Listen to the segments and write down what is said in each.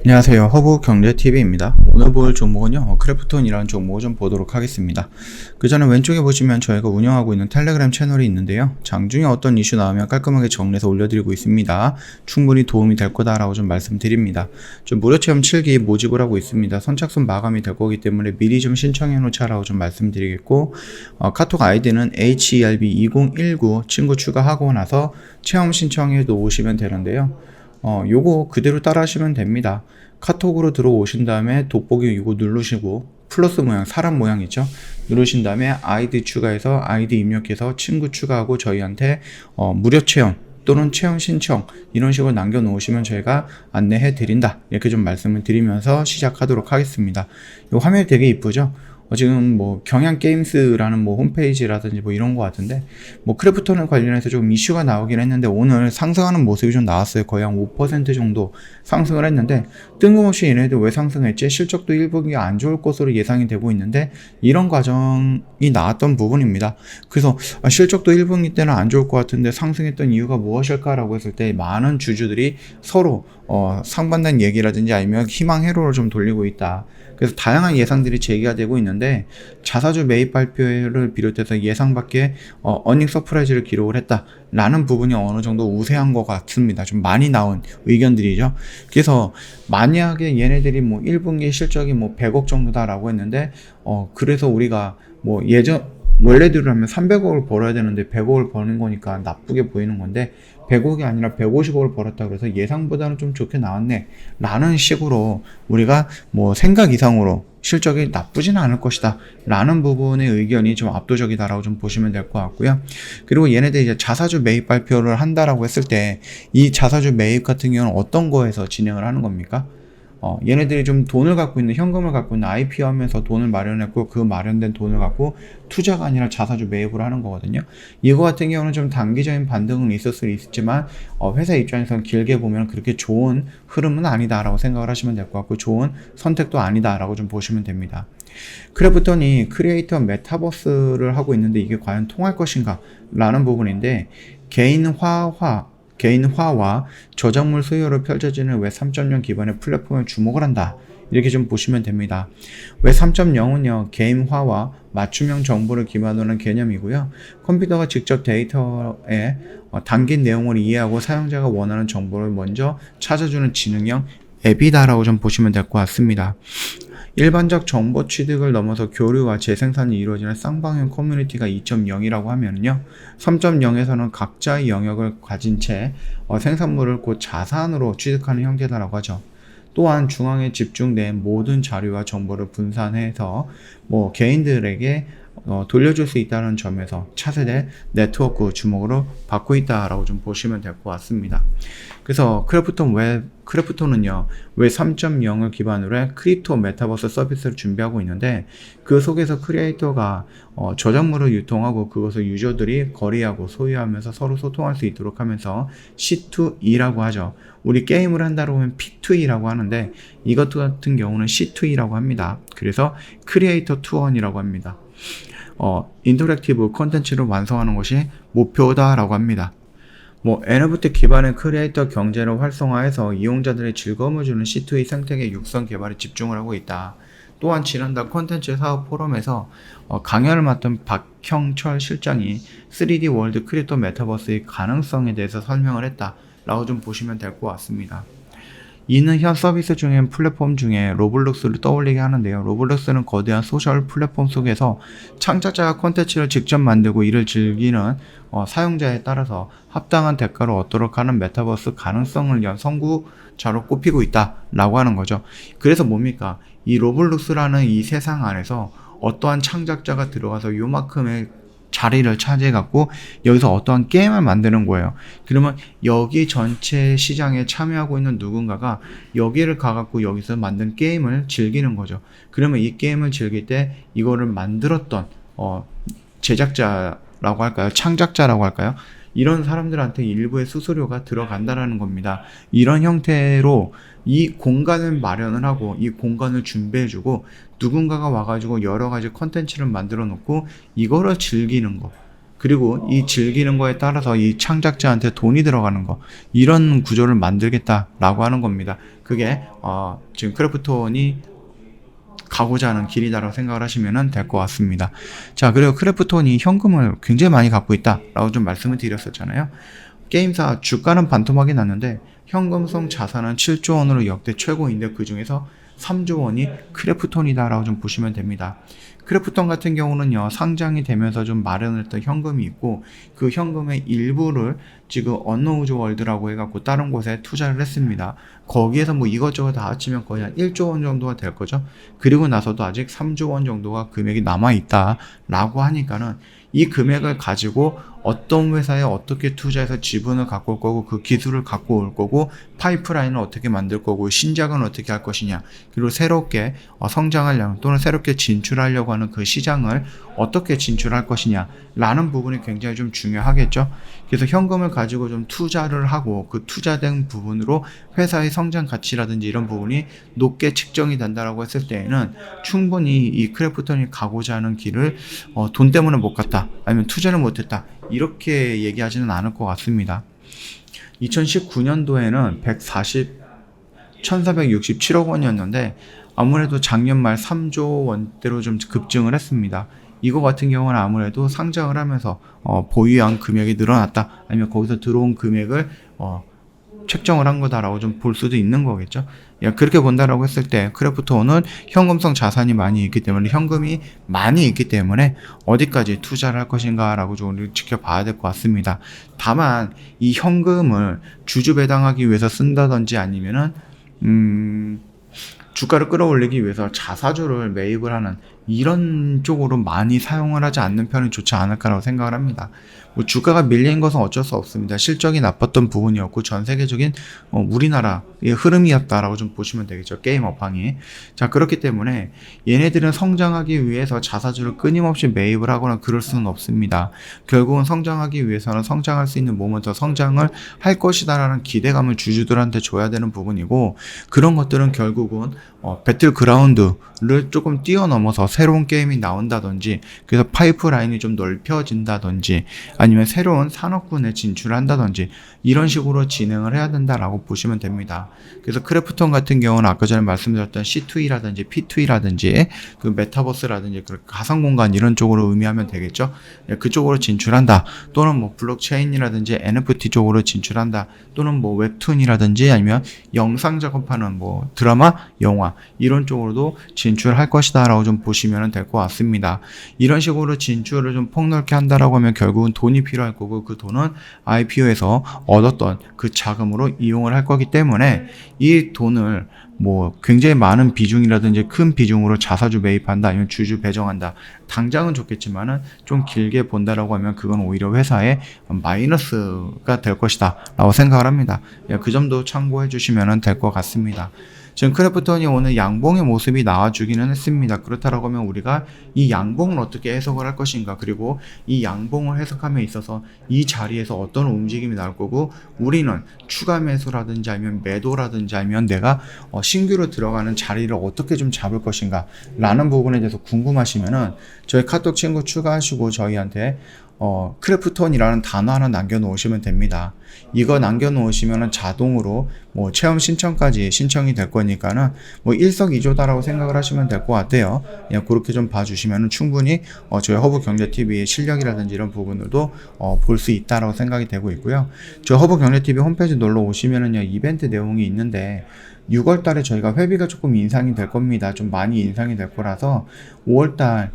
안녕하세요. 허브경제TV입니다. 오늘 볼 종목은요, 크래프톤이라는 종목을 좀 보도록 하겠습니다. 그 전에 왼쪽에 보시면 저희가 운영하고 있는 텔레그램 채널이 있는데요. 장중에 어떤 이슈 나오면 깔끔하게 정리해서 올려드리고 있습니다. 충분히 도움이 될 거다라고 좀 말씀드립니다. 좀 무료 체험 7기 모집을 하고 있습니다. 선착순 마감이 될 거기 때문에 미리 좀 신청해 놓자라고 좀 말씀드리겠고, 카톡 아이디는 HERB2019 친구 추가하고 나서 체험 신청해 놓으시면 되는데요. 요거 그대로 따라 하시면 됩니다. 카톡으로 들어오신 다음에 돋보기 이거 누르시고 플러스 모양, 사람 모양 있죠? 누르신 다음에 아이디 추가해서 아이디 입력해서 친구 추가하고 저희한테 무료 체험 또는 체험 신청 이런 식으로 남겨놓으시면 저희가 안내해 드린다. 이렇게 좀 말씀을 드리면서 시작하도록 하겠습니다. 이 화면이 되게 이쁘죠? 지금 뭐 경향게임스라는 뭐 홈페이지라든지 뭐 이런 거 같은데 뭐 크래프톤을 관련해서 좀 이슈가 나오긴 했는데 오늘 상승하는 모습이 좀 나왔어요. 거의 한 5% 정도 상승을 했는데 뜬금없이 얘네들 왜 상승했지? 실적도 1분기가 안 좋을 것으로 예상이 되고 있는데 이런 과정이 나왔던 부분입니다. 그래서 실적도 1분기 때는 안 좋을 것 같은데 상승했던 이유가 무엇일까라고 했을 때 많은 주주들이 서로 상반된 얘기라든지 아니면 희망 회로를 좀 돌리고 있다. 그래서 다양한 예상들이 제기가 되고 있는데 자사주 매입 발표를 비롯해서 예상 밖의 어닝 서프라이즈를 기록을 했다라는 부분이 어느 정도 우세한 것 같습니다. 좀 많이 나온 의견들이죠. 그래서 만약에 얘네들이 뭐 1분기 실적이 뭐 100억 정도다라고 했는데 그래서 우리가 뭐 원래대로 하면 300억을 벌어야 되는데 100억을 버는 거니까 나쁘게 보이는 건데 100억이 아니라 150억을 벌었다 그래서 예상보다는 좀 좋게 나왔네 라는 식으로 우리가 뭐 생각 이상으로 실적이 나쁘지는 않을 것이다 라는 부분의 의견이 좀 압도적이다라고 좀 보시면 될 것 같고요. 그리고 얘네들 이제 자사주 매입 발표를 한다라고 했을 때 이 자사주 매입 같은 경우는 어떤 거에서 진행을 하는 겁니까? 얘네들이 좀 돈을 갖고 있는, 현금을 갖고 있는 IPO 하면서 돈을 마련했고 그 마련된 돈을 갖고 투자가 아니라 자사주 매입을 하는 거거든요. 이거 같은 경우는 좀 단기적인 반등은 있을 수 있지만 회사 입장에서는 길게 보면 그렇게 좋은 흐름은 아니다라고 생각을 하시면 될 것 같고 좋은 선택도 아니다라고 좀 보시면 됩니다. 크래프톤이 크리에이터 메타버스를 하고 있는데 이게 과연 통할 것인가 라는 부분인데 개인화와 저작물 수요로 펼쳐지는 웹 3.0 기반의 플랫폼에 주목을 한다. 이렇게 좀 보시면 됩니다. 웹 3.0은요, 개인화와 맞춤형 정보를 기반으로 한 개념이고요. 컴퓨터가 직접 데이터에 담긴 내용을 이해하고 사용자가 원하는 정보를 먼저 찾아주는 지능형 앱이다라고 좀 보시면 될 것 같습니다. 일반적 정보 취득을 넘어서 교류와 재생산이 이루어지는 쌍방향 커뮤니티가 2.0이라고 하면요. 3.0에서는 각자의 영역을 가진 채 생산물을 곧 자산으로 취득하는 형태다라고 하죠. 또한 중앙에 집중된 모든 자료와 정보를 분산해서 개인들에게 돌려줄 수 있다는 점에서 차세대 네트워크 주목으로 받고 있다라고 좀 보시면 될 것 같습니다. 그래서 크래프톤은요, 웹 3.0을 기반으로 해 크립토 메타버스 서비스를 준비하고 있는데 그 속에서 크리에이터가 저작물을 유통하고 그것을 유저들이 거래하고 소유하면서 서로 소통할 수 있도록 하면서 C2E라고 하죠. 우리 게임을 한다고 하면 P2E라고 하는데 이것 같은 경우는 C2E라고 합니다. 그래서 크리에이터 투원이라고 합니다. 인터랙티브 콘텐츠를 완성하는 것이 목표다라고 합니다. NFT 기반의 크리에이터 경제를 활성화해서 이용자들의 즐거움을 주는 C2E 생태계 육성 개발에 집중을 하고 있다. 또한 지난달 콘텐츠 사업 포럼에서 강연을 맡은 박형철 실장이 3D 월드 크립토 메타버스의 가능성에 대해서 설명을 했다라고 좀 보시면 될 것 같습니다. 이는 현 서비스 중에 플랫폼 중에 로블록스를 떠올리게 하는데요. 로블록스는 거대한 소셜 플랫폼 속에서 창작자가 콘텐츠를 직접 만들고 이를 즐기는 사용자에 따라서 합당한 대가를 얻도록 하는 메타버스 가능성을 위한 선구자로 꼽히고 있다라고 하는 거죠. 그래서 뭡니까? 이 로블록스라는 이 세상 안에서 어떠한 창작자가 들어가서 요만큼의 자리를 차지해갖고 여기서 어떠한 게임을 만드는 거예요. 그러면 여기 전체 시장에 참여하고 있는 누군가가 여기를 가갖고 여기서 만든 게임을 즐기는 거죠. 그러면 이 게임을 즐길 때 이거를 만들었던 제작자라고 할까요? 창작자라고 할까요? 이런 사람들한테 일부의 수수료가 들어간다라는 겁니다. 이런 형태로 이 공간을 마련을 하고 이 공간을 준비해주고 누군가가 와가지고 여러가지 컨텐츠를 만들어 놓고 이거를 즐기는 거. 그리고 이 즐기는 거에 따라서 이 창작자한테 돈이 들어가는 거, 이런 구조를 만들겠다라고 하는 겁니다. 그게 지금 크래프톤이 가고자 하는 길이다라고 생각을 하시면 될 것 같습니다. 자, 그리고 크래프톤이 현금을 굉장히 많이 갖고 있다라고 좀 말씀을 드렸었잖아요. 게임사 주가는 반토막이 났는데 현금성 자산은 7조 원으로 역대 최고인데 그 중에서 3조 원이 크래프톤이다라고 좀 보시면 됩니다. 크래프톤 같은 경우는요, 상장이 되면서 좀 마련했던 현금이 있고 그 현금의 일부를 지금 언노우즈 월드라고 해갖고 다른 곳에 투자를 했습니다. 거기에서 뭐 이것저것 다 합치면 거의 한 1조 원 정도가 될 거죠. 그리고 나서도 아직 3조 원 정도가 금액이 남아있다라고 하니까는 이 금액을 가지고 어떤 회사에 어떻게 투자해서 지분을 갖고 올 거고 그 기술을 갖고 올 거고 파이프라인을 어떻게 만들 거고 신작은 어떻게 할 것이냐, 그리고 새롭게 성장하려면 또는 새롭게 진출하려고 하는 그 시장을 어떻게 진출할 것이냐 라는 부분이 굉장히 좀 중요하겠죠. 그래서 현금을 가지고 좀 투자를 하고 그 투자된 부분으로 회사의 성장 가치라든지 이런 부분이 높게 측정이 된다라고 했을 때에는 충분히 이 크래프톤이 가고자 하는 길을 돈 때문에 못 갔다, 아니면 투자를 못했다, 이렇게 얘기하지는 않을 것 같습니다. 2019년도에는 1467억 원이었는데 아무래도 작년 말 3조 원대로 좀 급증을 했습니다. 이거 같은 경우는 아무래도 상장을 하면서 보유한 금액이 늘어났다, 아니면 거기서 들어온 금액을 책정을 한 거다라고 좀 볼 수도 있는 거겠죠. 그렇게 본다라고 했을 때 크래프톤은 현금성 자산이 많이 있기 때문에, 현금이 많이 있기 때문에 어디까지 투자를 할 것인가 라고 좀 지켜봐야 될 것 같습니다. 다만 이 현금을 주주 배당하기 위해서 쓴다든지 아니면은 주가를 끌어올리기 위해서 자사주를 매입을 하는 이런 쪽으로 많이 사용을 하지 않는 편이 좋지 않을까라고 생각을 합니다. 뭐 주가가 밀린 것은 어쩔 수 없습니다. 실적이 나빴던 부분이었고 전 세계적인 우리나라의 흐름이었다라고 좀 보시면 되겠죠. 게임 업황이. 자, 그렇기 때문에 얘네들은 성장하기 위해서 자사주를 끊임없이 매입을 하거나 그럴 수는 없습니다. 결국은 성장하기 위해서는 성장할 수 있는 몸은 더 성장을 할 것이다라는 기대감을 주주들한테 줘야 되는 부분이고, 그런 것들은 결국은 배틀그라운드를 조금 뛰어넘어서 새로운 게임이 나온다든지, 그래서 파이프라인이 좀 넓혀진다든지, 아니면 새로운 산업군에 진출한다든지 이런 식으로 진행을 해야 된다라고 보시면 됩니다. 그래서 크래프톤 같은 경우는 아까 전에 말씀드렸던 C2E라든지 P2E라든지 그 메타버스라든지 그 가상공간 이런 쪽으로 의미하면 되겠죠. 그쪽으로 진출한다, 또는 뭐 블록체인이라든지 NFT 쪽으로 진출한다, 또는 뭐 웹툰이라든지 아니면 영상 작업하는 뭐 드라마, 영화 이런 쪽으로도 진출할 것이다 라고 좀 보시면 될 것 같습니다. 이런 식으로 진출을 좀 폭넓게 한다라고 하면 결국은 돈이 필요할 거고, 그 돈은 IPO에서 얻었던 그 자금으로 이용을 할 거기 때문에 이 돈을 뭐 굉장히 많은 비중이라든지 큰 비중으로 자사주 매입한다, 아니면 주주 배정한다, 당장은 좋겠지만은 좀 길게 본다라고 하면 그건 오히려 회사에 마이너스가 될 것이다 라고 생각을 합니다. 그 점도 참고해 주시면 될 것 같습니다. 지금 크래프톤이 오늘 양봉의 모습이 나와주기는 했습니다. 그렇다고 하면 우리가 이 양봉을 어떻게 해석을 할 것인가, 그리고 이 양봉을 해석함에 있어서 이 자리에서 어떤 움직임이 나올 거고, 우리는 추가 매수라든지 아니면 매도라든지 아니면 내가 신규로 들어가는 자리를 어떻게 좀 잡을 것인가 라는 부분에 대해서 궁금하시면은 저희 카톡 친구 추가하시고 저희한테 크래프톤이라는 단어 하나 남겨놓으시면 됩니다. 이거 남겨놓으시면 자동으로 뭐 체험 신청까지 신청이 될 거니까는 뭐 일석이조다라고 생각을 하시면 될 것 같아요. 그냥 그렇게 좀 봐주시면 충분히 저희 허브경제TV의 실력이라든지 이런 부분들도 볼 수 있다라고 생각이 되고 있고요. 저 허브경제TV 홈페이지 놀러 오시면은요, 이벤트 내용이 있는데 6월달에 저희가 회비가 조금 인상이 될 겁니다. 좀 많이 인상이 될 거라서 5월달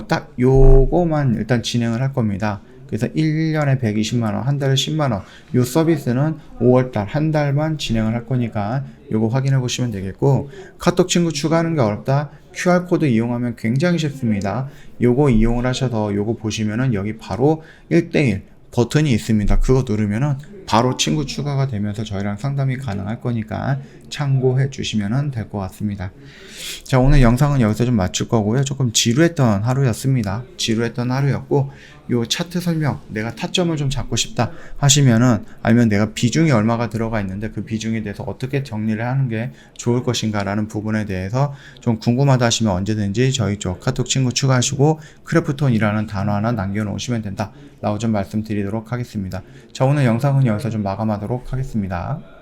딱 요거만 일단 진행을 할 겁니다. 그래서 1년에 120만원, 한 달에 10만원, 요 서비스는 5월달 한 달만 진행을 할 거니까 요거 확인해 보시면 되겠고, 카톡 친구 추가하는 게 어렵다, QR코드 이용하면 굉장히 쉽습니다. 요거 이용을 하셔서 요거 보시면은 여기 바로 1대1 버튼이 있습니다. 그거 누르면은 바로 친구 추가가 되면서 저희랑 상담이 가능할 거니까 참고해 주시면 될 것 같습니다. 자, 오늘 영상은 여기서 좀 마칠 거고요. 조금 지루했던 하루였습니다. 지루했던 하루였고, 요 차트 설명, 내가 타점을 좀 잡고 싶다 하시면은, 아니면 내가 비중이 얼마가 들어가 있는데 그 비중에 대해서 어떻게 정리를 하는 게 좋을 것인가 라는 부분에 대해서 좀 궁금하다 하시면 언제든지 저희 쪽 카톡 친구 추가하시고 크래프톤이라는 단어 하나 남겨놓으시면 된다 라고 좀 말씀드리도록 하겠습니다. 자, 오늘 영상은 여기서 좀 마감하도록 하겠습니다.